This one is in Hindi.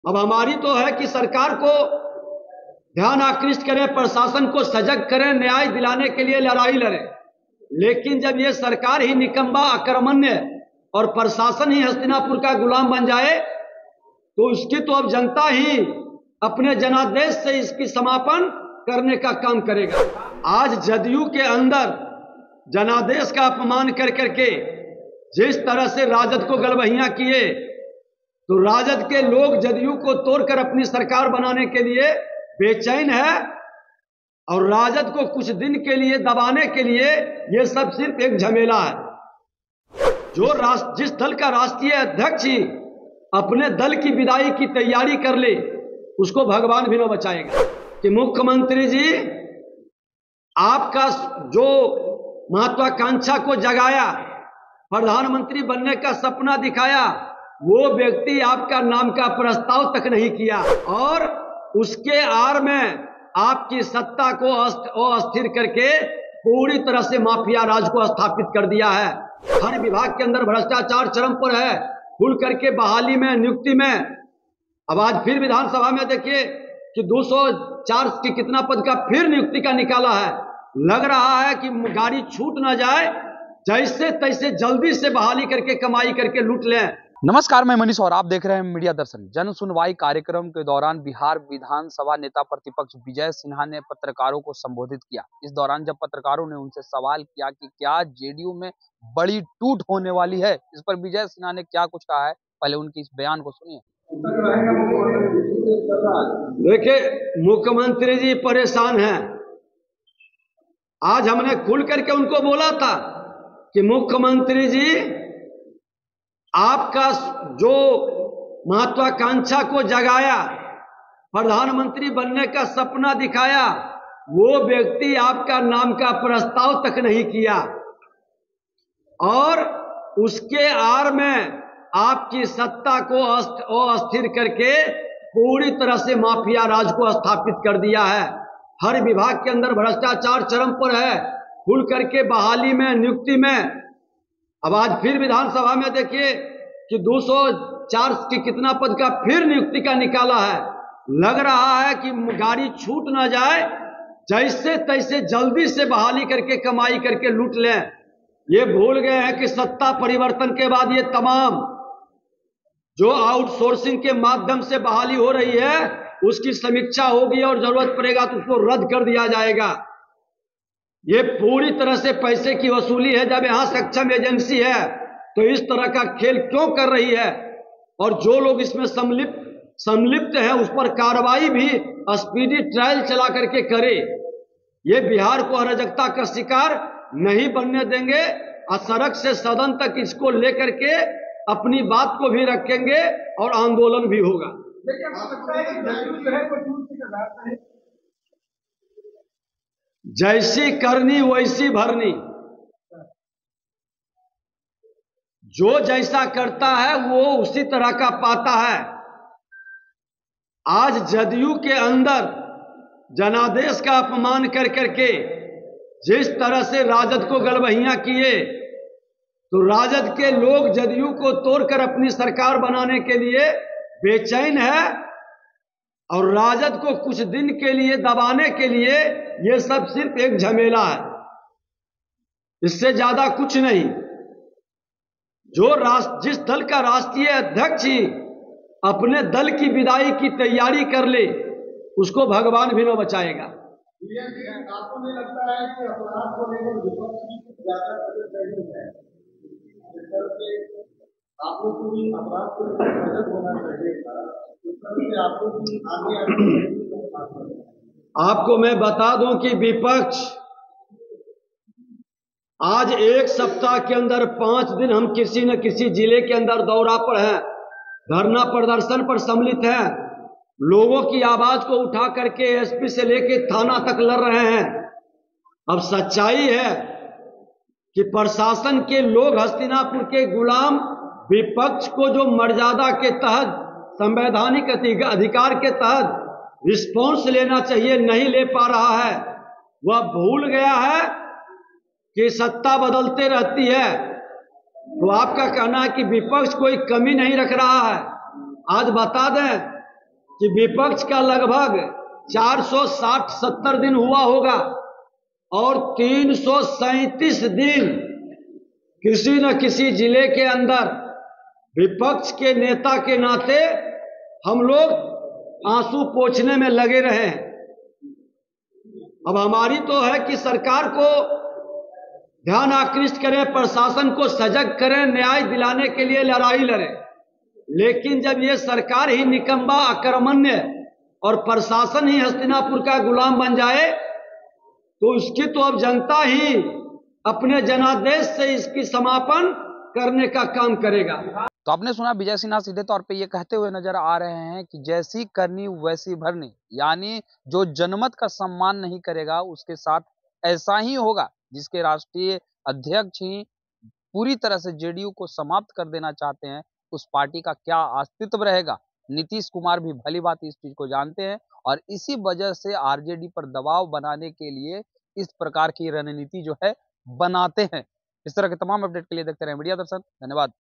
अब हमारी तो है कि सरकार को ध्यान आकृष्ट करें, प्रशासन को सजग करें, न्याय दिलाने के लिए लड़ाई लड़ें। लेकिन जब ये सरकार ही निकम्मा, अकर्मण्य और प्रशासन ही हस्तिनापुर का गुलाम बन जाए तो उसकी तो अब जनता ही अपने जनादेश से इसकी समापन करने का काम करेगा। आज जदयू के अंदर जनादेश का अपमान कर करके जिस तरह से राजद को गलबहियां किए, तो राजद के लोग जदयू को तोड़कर अपनी सरकार बनाने के लिए बेचैन है और राजद को कुछ दिन के लिए दबाने के लिए यह सब सिर्फ एक झमेला है। जिस दल का राष्ट्रीय अध्यक्ष ही अपने दल की विदाई की तैयारी कर ले, उसको भगवान भी न बचाएगा। कि मुख्यमंत्री जी, आपका जो महत्वाकांक्षा को जगाया, प्रधानमंत्री बनने का सपना दिखाया, वो व्यक्ति आपका नाम का प्रस्ताव तक नहीं किया और उसके आड़ में आपकी सत्ता को अस्थिर करके पूरी तरह से माफिया राज को स्थापित कर दिया है। हर विभाग के अंदर भ्रष्टाचार चरम पर है, खुल करके बहाली में, नियुक्ति में। अब आज फिर विधानसभा में देखिए कि 204 की कितना पद का फिर नियुक्ति का निकाला है। लग रहा है कि गाड़ी छूट ना जाए, जैसे तैसे जल्दी से बहाली करके कमाई करके लूट लें। नमस्कार, मैं मनीष और आप देख रहे हैं मीडिया दर्शन। जन सुनवाई कार्यक्रम के दौरान बिहार विधानसभा नेता प्रतिपक्ष विजय सिन्हा ने पत्रकारों को संबोधित किया। इस दौरान जब पत्रकारों ने उनसे सवाल किया कि क्या जेडीयू में बड़ी टूट होने वाली है, इस पर विजय सिन्हा ने क्या कुछ कहा है, पहले उनकी इस बयान को सुनिए। देखिए, मुख्यमंत्री जी परेशान हैं। आज हमने खुल करके उनको बोला था कि मुख्यमंत्री जी, आपका जो महत्वाकांक्षा को जगाया, प्रधानमंत्री बनने का सपना दिखाया, वो व्यक्ति आपका नाम का प्रस्ताव तक नहीं किया और उसके आड़ में आपकी सत्ता को अस्थिर करके पूरी तरह से माफिया राज को स्थापित कर दिया है। हर विभाग के अंदर भ्रष्टाचार चरम पर है, खुल करके बहाली में, नियुक्ति में। अब आज फिर विधानसभा में देखिए कि 204 की कितना पद का फिर नियुक्ति का निकाला है। लग रहा है कि गाड़ी छूट ना जाए, जैसे तैसे जल्दी से बहाली करके कमाई करके लूट लें। ये भूल गए हैं कि सत्ता परिवर्तन के बाद ये तमाम जो आउटसोर्सिंग के माध्यम से बहाली हो रही है उसकी समीक्षा होगी और जरूरत पड़ेगा तो उसको रद्द कर दिया जाएगा। ये पूरी तरह से पैसे की वसूली है। जब यहां सक्षम एजेंसी है तो इस तरह का खेल क्यों कर रही है, और जो लोग इसमें संलिप्त हैं उस पर कार्रवाई भी स्पीडी ट्रायल चला करके करे। ये बिहार को अराजकता का शिकार नहीं बनने देंगे। सड़क से सदन तक इसको लेकर के अपनी बात को भी रखेंगे और आंदोलन भी होगा। जैसी करनी वैसी भरनी, जो जैसा करता है वो उसी तरह का पाता है। आज जदयू के अंदर जनादेश का अपमान कर करके जिस तरह से राजद को गलबहियां किए, तो राजद के लोग जदयू को तोड़कर अपनी सरकार बनाने के लिए बेचैन है और राजद को कुछ दिन के लिए दबाने के लिए यह सब सिर्फ एक झमेला है, इससे ज्यादा कुछ नहीं। जिस दल का राष्ट्रीय अध्यक्ष ही अपने दल की विदाई की तैयारी कर ले, उसको भगवान भी न बचाएगा। आपको नहीं लगता है कि अपराध को लेकर विपक्ष की ज्यादा है? आप लोग को भी अपराध को लेकर सजग होना चाहिए था। आपको मैं बता दूं कि विपक्ष आज एक सप्ताह के अंदर 5 दिन हम किसी न किसी जिले के अंदर दौरा पर हैं, धरना प्रदर्शन पर सम्मिलित हैं, लोगों की आवाज को उठा करके एसपी से लेके थाना तक लड़ रहे हैं। अब सच्चाई है कि प्रशासन के लोग हस्तिनापुर के गुलाम विपक्ष को जो मर्यादा के तहत, संवैधानिक अधिकार के तहत रिस्पॉन्स लेना चाहिए, नहीं ले पा रहा है। वह भूल गया है कि सत्ता बदलते रहती है। तो आपका कहना है कि विपक्ष कोई कमी नहीं रख रहा है। आज बता दें कि विपक्ष का लगभग 460-70 दिन हुआ होगा और 337 दिन किसी न किसी जिले के अंदर विपक्ष के नेता के नाते हम लोग आंसू पोंछने में लगे रहे हैं। अब हमारी तो है कि सरकार को ध्यान आकृष्ट करें, प्रशासन को सजग करें, न्याय दिलाने के लिए लड़ाई लड़ें। लेकिन जब ये सरकार ही निकम्मा, अकर्मण्य और प्रशासन ही हस्तिनापुर का गुलाम बन जाए तो उसकी तो अब जनता ही अपने जनादेश से इसकी समापन करने का काम करेगा। तो आपने सुना विजय सिन्हा सीधे तौर पे ये कहते हुए नजर आ रहे हैं कि जैसी करनी वैसी भरनी, यानी जो जनमत का सम्मान नहीं करेगा उसके साथ ऐसा ही होगा। जिसके राष्ट्रीय अध्यक्ष ही पूरी तरह से जेडीयू को समाप्त कर देना चाहते हैं, उस पार्टी का क्या अस्तित्व रहेगा। नीतीश कुमार भी भली बात इस चीज को जानते हैं और इसी वजह से आरजेडी पर दबाव बनाने के लिए इस प्रकार की रणनीति जो है बनाते हैं। इस तरह के तमाम अपडेट के लिए देखते रहे मीडिया दर्शन। धन्यवाद।